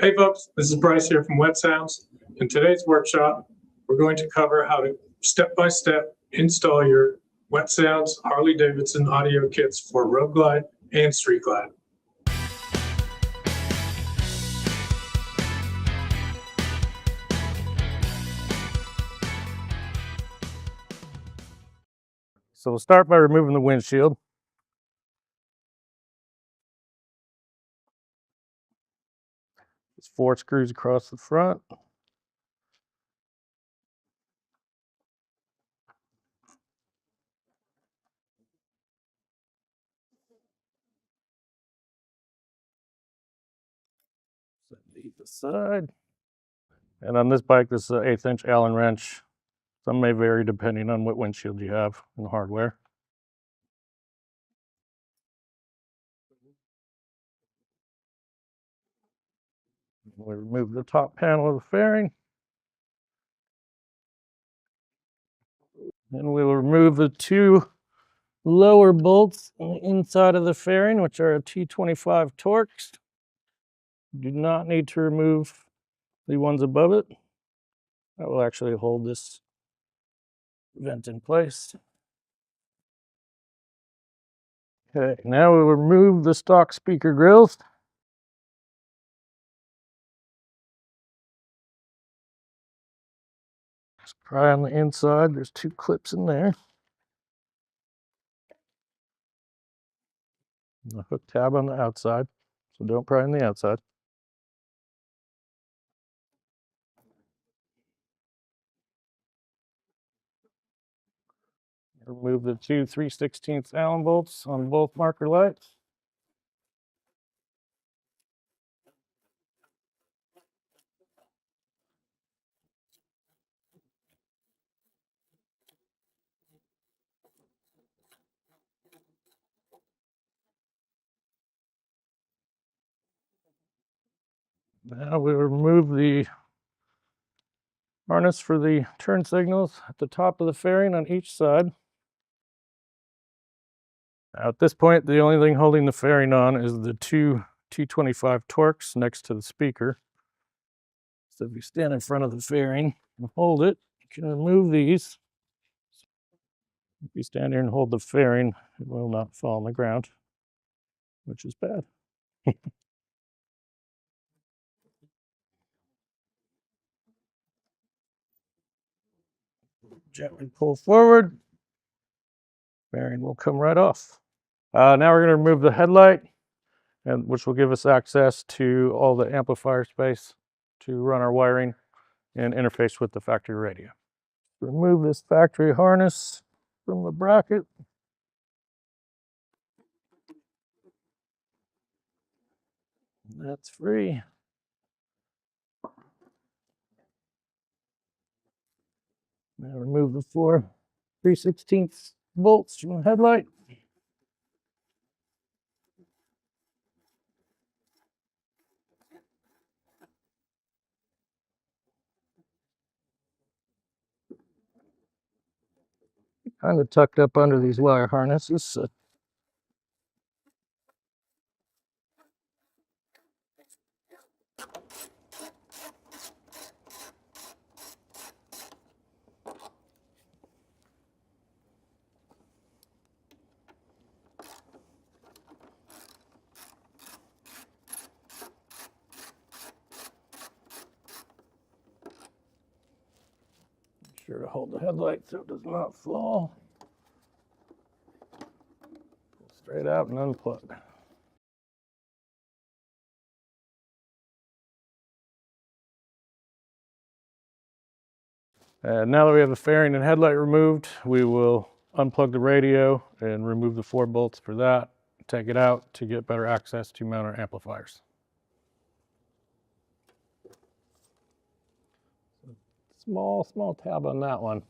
Hey folks, this is Bryce here from Wet Sounds. In today's workshop, we're going to cover how to step-by-step install your Wet Sounds Harley-Davidson audio kits for Road Glide and Street Glide. So we'll start by removing the windshield. There's 4 screws across the front. Set these aside. And on this bike, this is an 1/8 inch Allen wrench. Some may vary depending on what windshield you have and hardware. We remove the top panel of the fairing. And we will remove the 2 lower bolts on the inside of the fairing, which are T25 Torx. Do not need to remove the ones above it. That will actually hold this vent in place. Okay, now we'll remove the stock speaker grills. Just pry on the inside. There's 2 clips in there. And a hook tab on the outside, so don't pry on the outside. Remove the 2 3/16 Allen bolts on both marker lights. Now we remove the harness for the turn signals at the top of the fairing on each side. Now at this point, the only thing holding the fairing on is the 2 T25 Torx next to the speaker. So if you stand in front of the fairing and hold it, you can remove these. If you stand here and hold the fairing, it will not fall on the ground, which is bad. Gently pull forward, fairing will come right off. Now we're going to remove the headlight, which will give us access to all the amplifier space to run our wiring and interface with the factory radio. Remove this factory harness from the bracket. That's free. Now remove the 4 3/16 bolts from the headlight. Kind of tucked up under these wire harnesses. So make sure to hold the headlight so it does not fall. Pull straight out and unplug. Now that we have the fairing and headlight removed, we will unplug the radio and remove the 4 bolts for that, take it out to get better access to mount our amplifiers. Small tab on that one.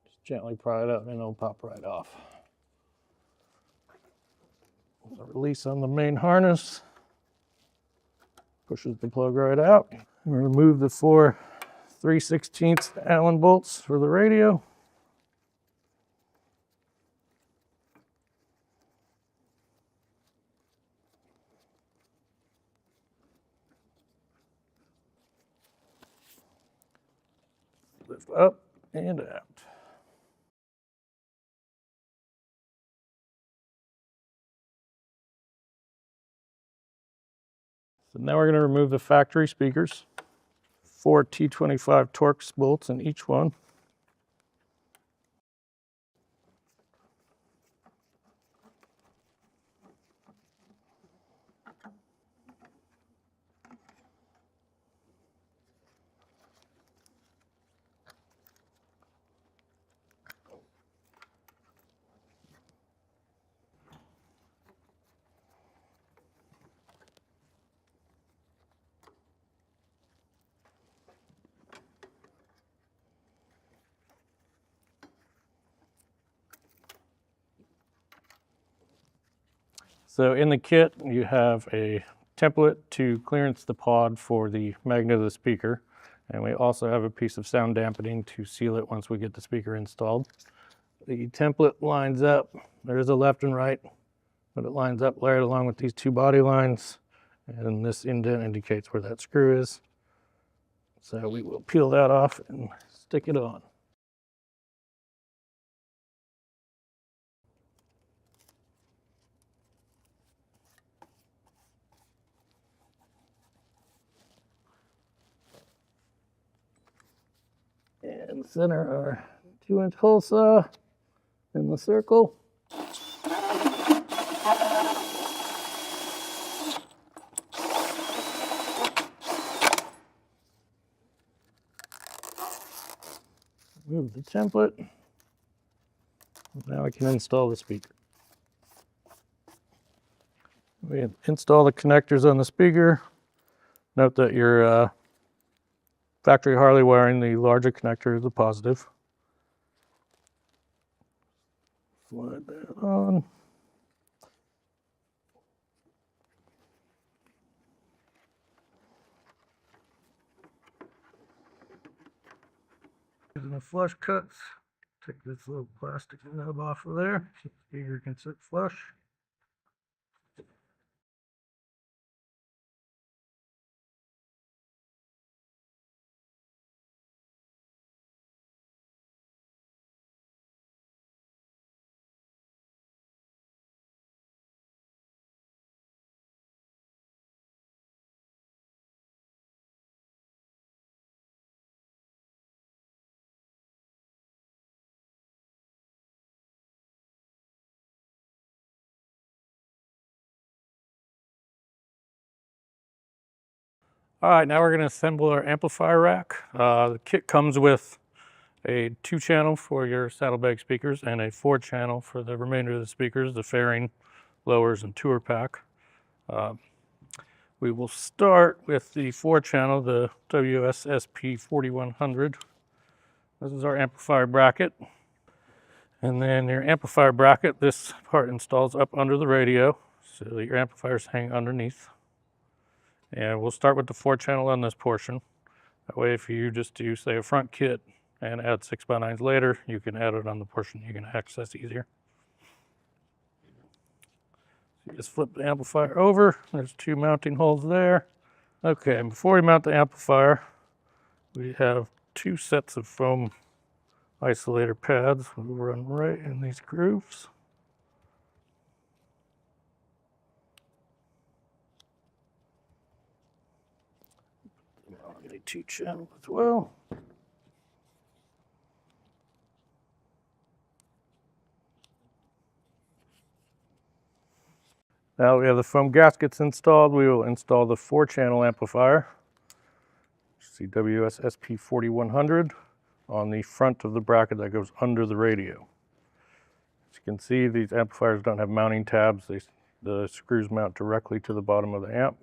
Just gently pry it up and it'll pop right off. The release on the main harness pushes the plug right out. Remove the 4 3/16 Allen bolts for the radio. up and out. So now we're going to remove the factory speakers. 4 T25 Torx bolts in each one. So in the kit, you have a template to clearance the pod for the magnet of the speaker. And we also have a piece of sound dampening to seal it once we get the speaker installed. The template lines up, there's a left and right, but it lines up right along with these two body lines. And this indent indicates where that screw is. So we will peel that off and stick it on. And center our 2-inch hole saw in the circle. Move the template. Now we can install the speaker. We install the connectors on the speaker. Note that your factory Harley wiring, the larger connector is the positive. Slide that on. Using the flush cuts, take this little plastic nub off of there so the speaker can sit flush. All right, now we're going to assemble our amplifier rack. The kit comes with a 2-channel for your Saddlebag speakers and a 4-channel for the remainder of the speakers, the fairing, lowers, and tour pack. We will start with the 4-channel, the WSSP 4100. This is our amplifier bracket. And then your amplifier bracket, this part installs up under the radio, so that your amplifiers hang underneath. And we'll start with the 4-channel on this portion. That way, if you just do, say, a front kit and add 6x9s later, you can add it on the portion you can access easier. So you just flip the amplifier over. There's 2 mounting holes there. Okay, and before we mount the amplifier, we have 2 sets of foam isolator pads. We'll run right in these grooves. A 2-channel as well. Now we have the foam gaskets installed. We will install the 4-channel amplifier, WSSP 4100, on the front of the bracket that goes under the radio. As you can see, these amplifiers don't have mounting tabs. The screws mount directly to the bottom of the amp.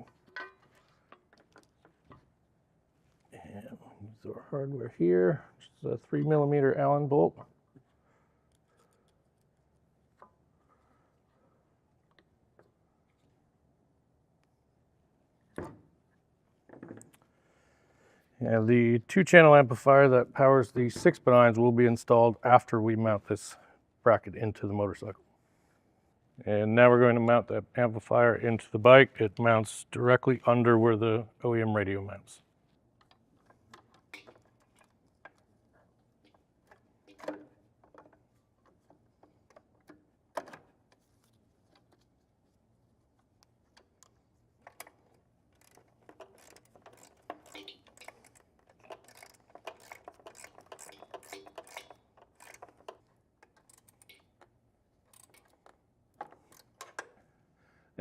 And use our hardware here, just a 3mm Allen bolt. And the 2-channel amplifier that powers the 6x9s will be installed after we mount this bracket into the motorcycle. And now we're going to mount that amplifier into the bike. It mounts directly under where the OEM radio mounts.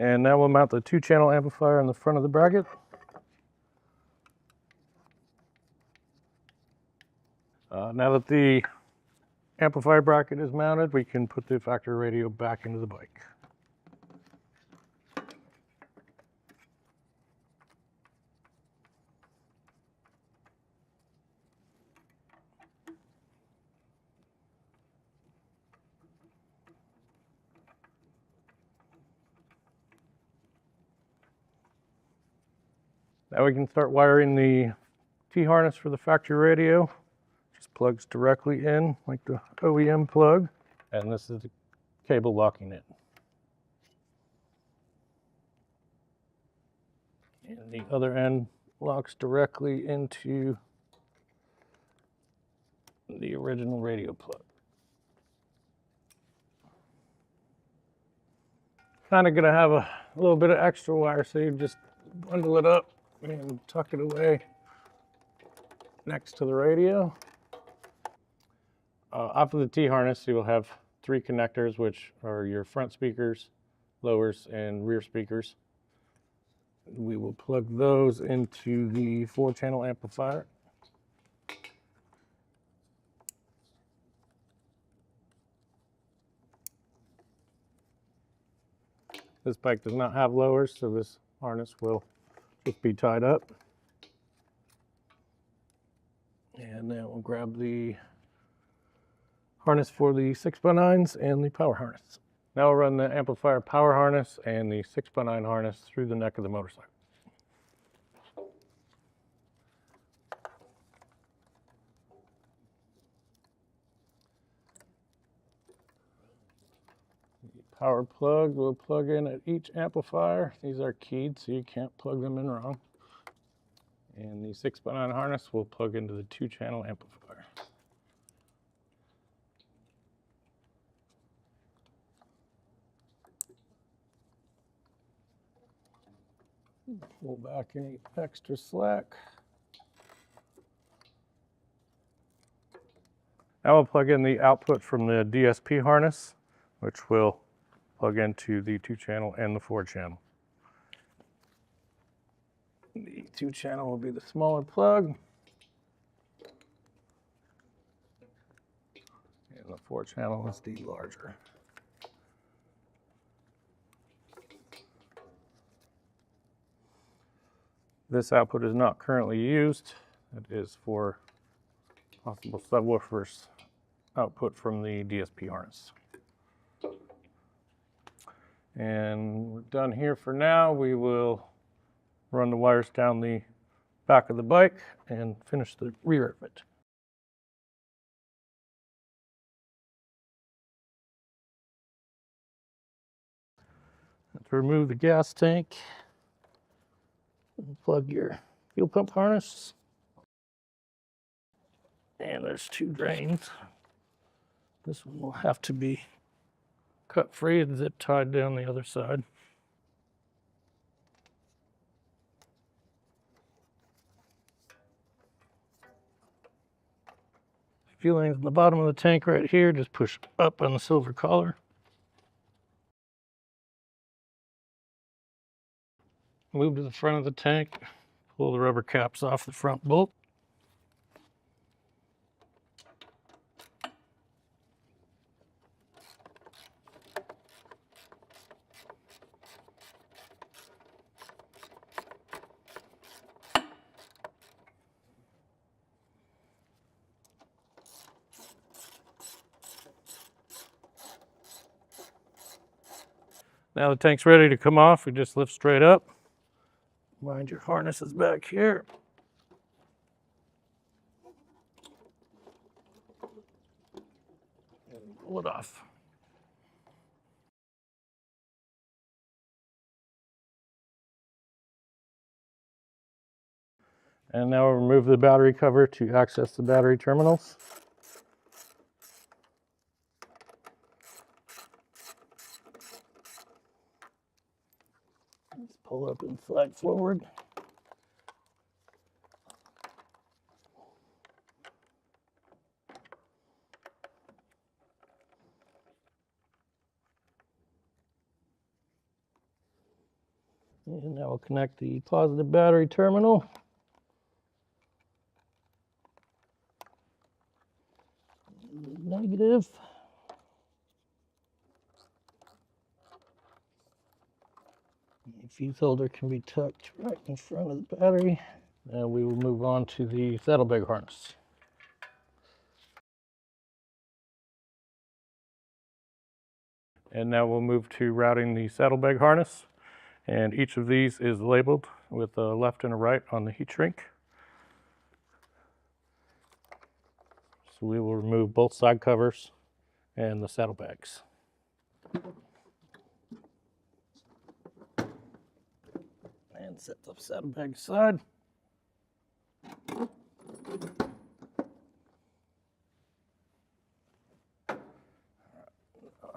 And now we'll mount the 2-channel amplifier in the front of the bracket. Now that the amplifier bracket is mounted, we can put the factory radio back into the bike. Now we can start wiring the T-harness for the factory radio. Just plugs directly in like the OEM plug, and this is the cable locking it. And the other end locks directly into the original radio plug. Kind of gonna have a little bit of extra wire, so you just bundle it up and tuck it away next to the radio. Off of the T-harness, you will have 3 connectors, which are your front speakers, lowers, and rear speakers. We will plug those into the 4-channel amplifier. This bike does not have lowers, so this harness will just be tied up. And then we'll grab the harness for the 6x9s and the power harness. Now we'll run the amplifier power harness and the 6x9 harness through the neck of the motorcycle. Power plug will plug in at each amplifier. These are keyed, so you can't plug them in wrong. And the 6x9 harness will plug into the 2-channel amplifier. Pull back any extra slack. Now we'll plug in the output from the DSP harness, which will plug into the 2-channel and the 4-channel. The 2-channel will be the smaller plug, and the 4-channel is the larger. This output is not currently used. It is for possible subwoofers output from the DSP harness. And we're done here for now. We will run the wires down the back of the bike and finish the rear of it. To remove the gas tank, plug your fuel pump harness. And there's 2 drains. This one will have to be cut free and zip tied down the other side. Fueling is in the bottom of the tank right here. Just push up on the silver collar. Move to the front of the tank. Pull the rubber caps off the front bolt. Now the tank's ready to come off. We just lift straight up. Wind your harnesses back here. And pull it off. And now we'll remove the battery cover to access the battery terminals. Let's pull up and slide forward. And now we'll connect the positive battery terminal. Negative. The fuse holder can be tucked right in front of the battery. Now we will move on to the saddlebag harness. And now we'll move to routing the saddlebag harness. And each of these is labeled with a left and a right on the heat shrink. So we will remove both side covers and the saddlebags. And set the saddlebag aside.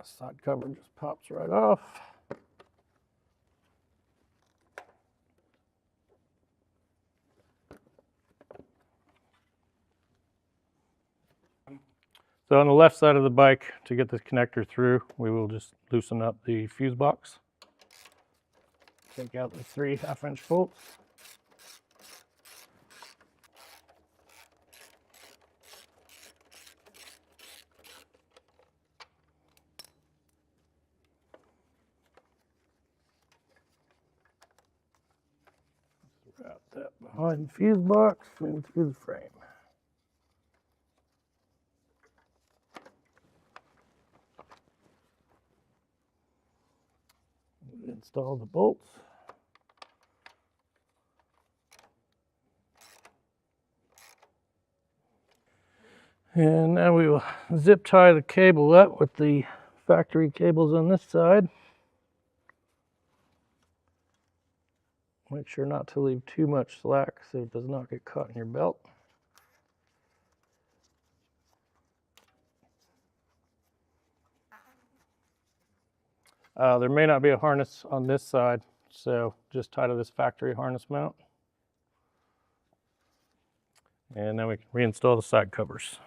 Side cover just pops right off. So on the left side of the bike, to get this connector through, we will just loosen up the fuse box. Take out the 3 1/2-inch bolts. Route that behind the fuse box and through the frame. Install the bolts. And now we will zip tie the cable up with the factory cables on this side. Make sure not to leave too much slack so it does not get caught in your belt. There may not be a harness on this side, so just tie to this factory harness mount. And then we can reinstall the side covers.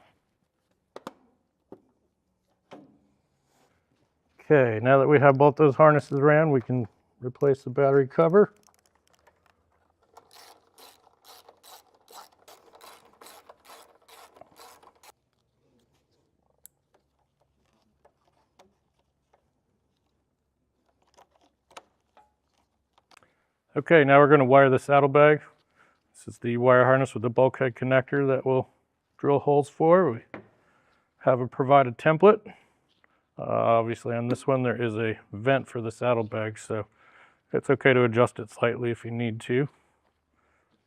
Okay, now that we have both those harnesses around, we can replace the battery cover. Okay, now we're going to wire the saddlebag. This is the wire harness with the bulkhead connector that we'll drill holes for. We have a provided template. Obviously on this one there is a vent for the saddlebag, so it's okay to adjust it slightly if you need to.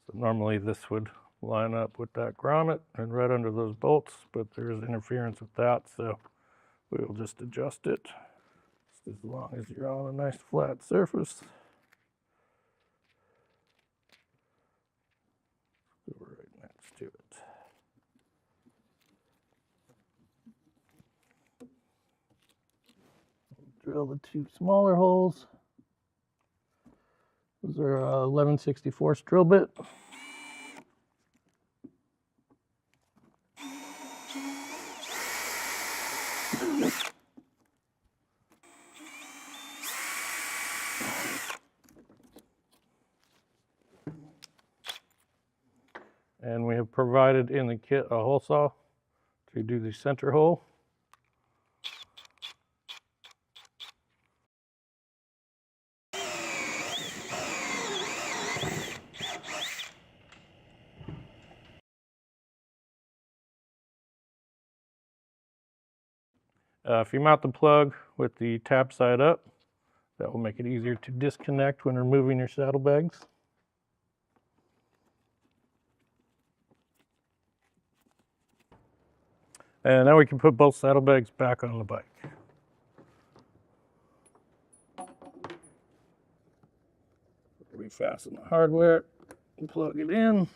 So normally this would line up with that grommet and right under those bolts, but there is interference with that, so we will just adjust it just as long as you're on a nice flat surface. Right next to it. Drill the 2 smaller holes. Those are 11/64 drill bit. And we have provided in the kit a hole saw to do the center hole. If you mount the plug with the tap side up, that will make it easier to disconnect when removing your saddlebags. And now we can put both saddlebags back on the bike. Refasten the hardware and plug it in.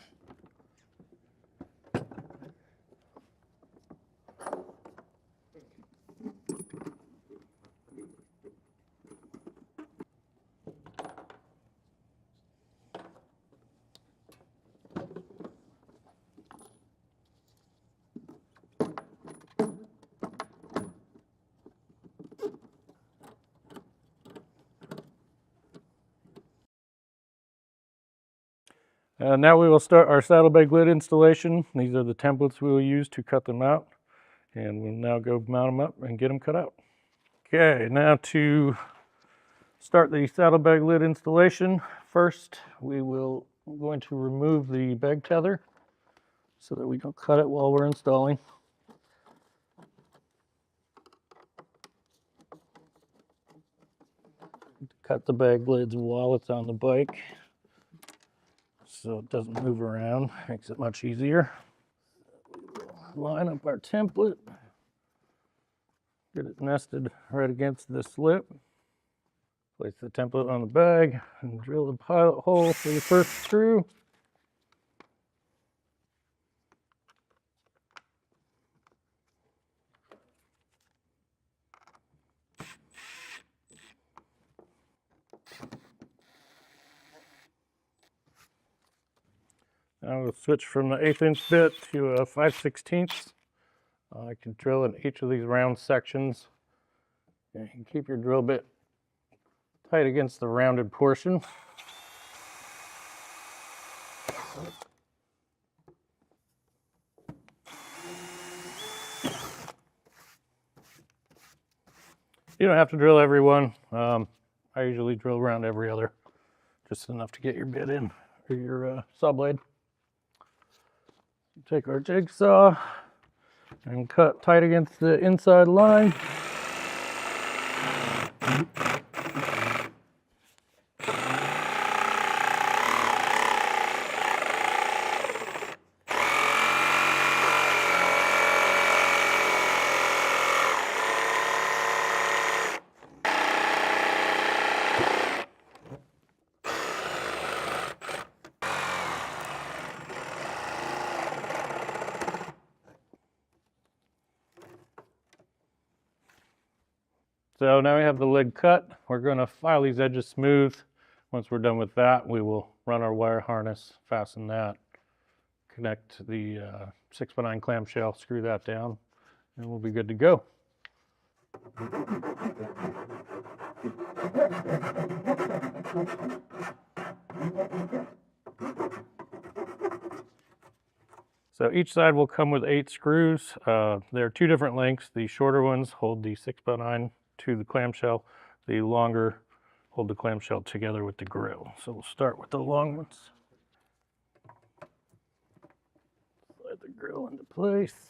Now we will start our saddlebag lid installation. These are the templates we will use to cut them out. And we'll now go mount them up and get them cut out. Okay, now to start the saddlebag lid installation, first I'm going to remove the bag tether so that we don't cut it while we're installing. Cut the bag lids while it's on the bike so it doesn't move around, makes it much easier. Line up our template, get it nested right against this lip. Place the template on the bag and drill the pilot hole for the first screw. Now we'll switch from the 1/8 inch bit to a 5/16. I can drill in each of these round sections. And you can keep your drill bit tight against the rounded portion. You don't have to drill every one. I usually drill around every other, just enough to get your bit in, or your saw blade. Take our jigsaw and cut tight against the inside line. So now we have the lid cut. We're going to file these edges smooth. Once we're done with that, we will run our wire harness, fasten that, connect the 6x9 clamshell, screw that down, and we'll be good to go. So each side will come with 8 screws. There are 2 different lengths. The shorter ones hold the 6x9 to the clamshell. The longer hold the clamshell together with the grill. So we'll start with the long ones. Slide the grill into place.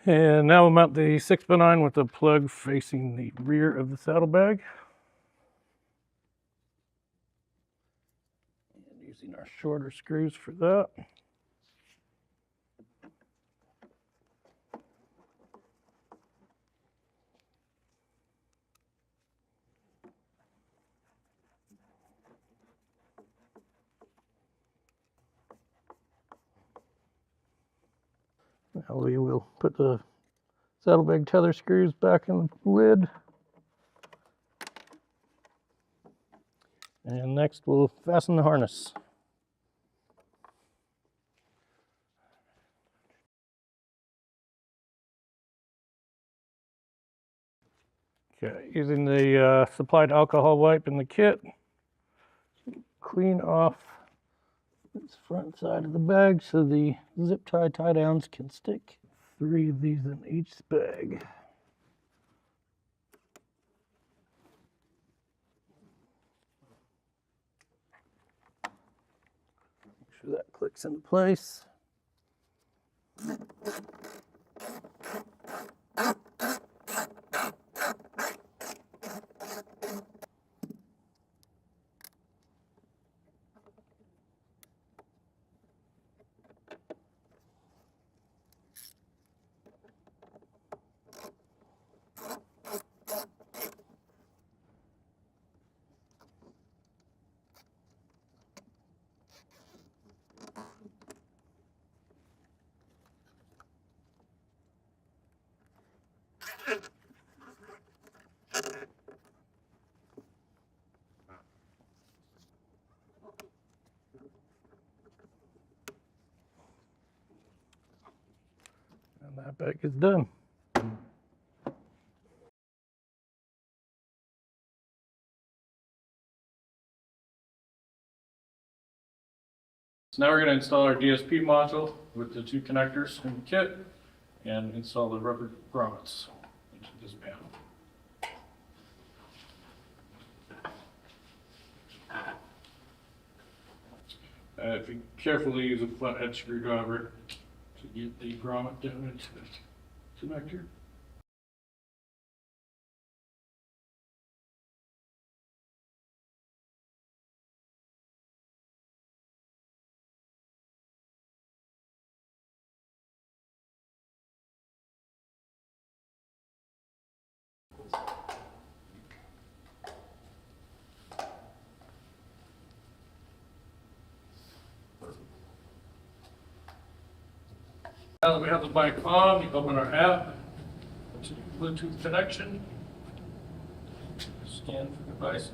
And now we'll mount the 6x9 with the plug facing the rear of the saddlebag. And using our shorter screws for that. Now we will put the saddlebag tether screws back in the lid. And next we'll fasten the harness. Okay, using the supplied alcohol wipe in the kit, clean off this front side of the bag so the zip tie tie downs can stick. 3 of these in each bag. Make sure that clicks into place. That bag is done. So now we're going to install our DSP module with the 2 connectors in the kit and install the rubber grommets into this panel. If you carefully use a flathead screwdriver to get the grommet down into the connector. Now that we have the bike on, we open our app, to Bluetooth connection, scan for devices.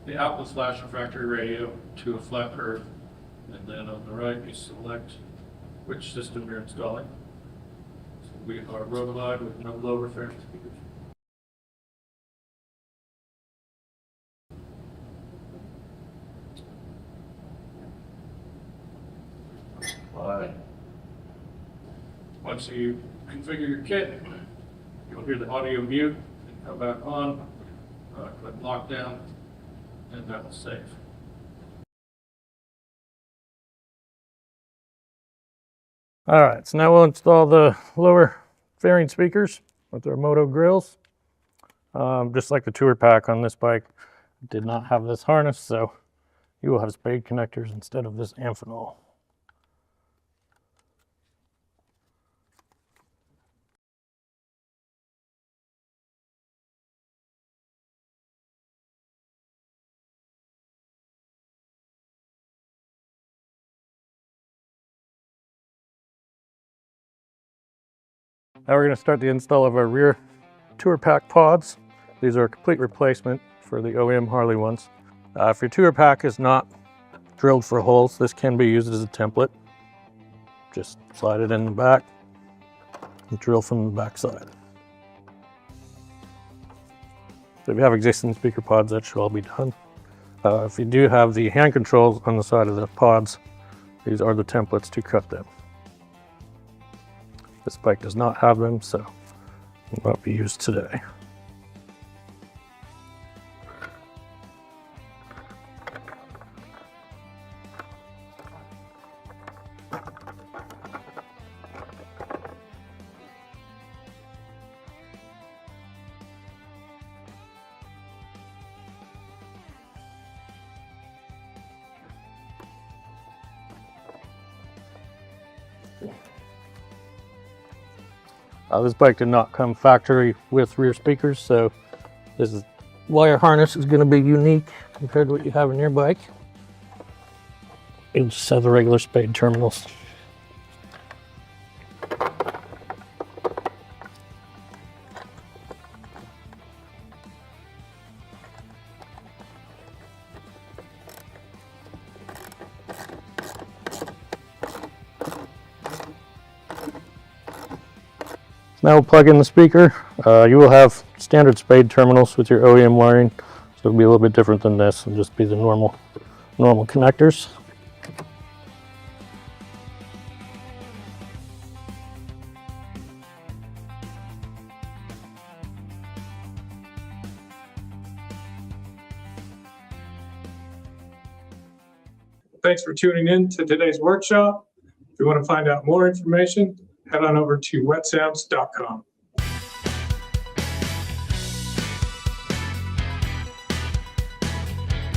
The app will flash a factory radio to a flat earth, and then on the right you select which system you're installing. So we are Road Glide with no lower fairing speakers. Once you configure your kit, you'll hear the audio mute and come back on, click lockdown, and that will save. All right, so now we'll install the lower fairing speakers with our Moto grills. Just like the tour pack on this bike, it did not have this harness, so you will have spade connectors instead of this Amphenol. Now we're going to start the install of our rear tour pack pods. These are a complete replacement for the OEM Harley ones. If your tour pack is not drilled for holes, this can be used as a template. Just slide it in the back and drill from the back side. So if you have existing speaker pods, that should all be done. If you do have the hand controls on the side of the pods, these are the templates to cut them. This bike does not have them, so will not be used today. This bike did not come factory with rear speakers, so this wire harness is going to be unique compared to what you have in your bike. You'll just have the regular spade terminals. Now we'll plug in the speaker. You will have standard spade terminals with your OEM wiring, so it'll be a little bit different than this and just be the normal connectors. Thanks for tuning in to today's workshop. If you want to find out more information, head on over to wetsounds.com.